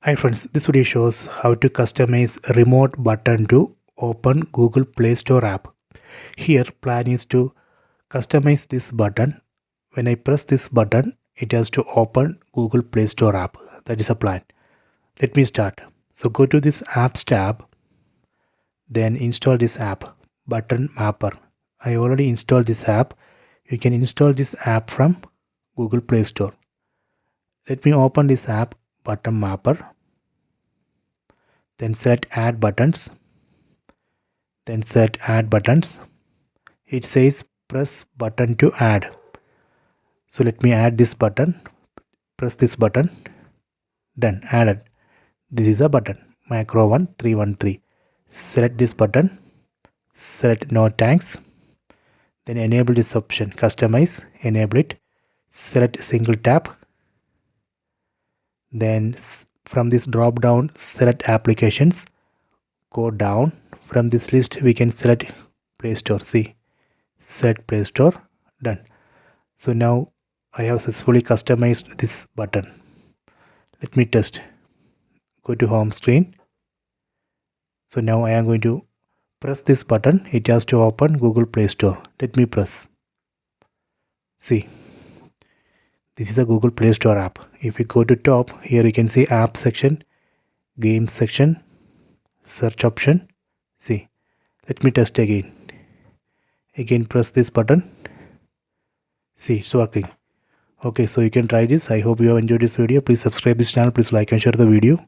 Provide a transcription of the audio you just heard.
Hi friends, this video shows how to customize a remote button to open Google Play Store app. Here plan is to customize this button. When I press this button, it has to open Google Play Store app. That is a plan. Let me start. So go to this apps tab, then install this app, button mapper. I already installed this app. You can install this app from Google Play Store. Let me open this app, button mapper. Then select add buttons. Then select add buttons. It says press button to add. So let me add this button. Press this button. Done. Added. This is a button. Micro 1313. Select this button. Select no thanks. Then enable this option. Customize. Enable it. Select single tap. Then from this drop down, select applications. Go down. From this list we can select Play Store. See, select Play Store. Done. So now I have successfully customized this button. Let me test. Go to home screen. So now I am going to press this button. It has to open Google Play Store. Let me press. See, this is a Google Play Store app. If you go to top, here you can see app section, game section, search option. See, let me test again. Again press this button. See, it's working. Okay, so you can try this. I hope you have enjoyed this video. Please subscribe this channel. Please like and share the video.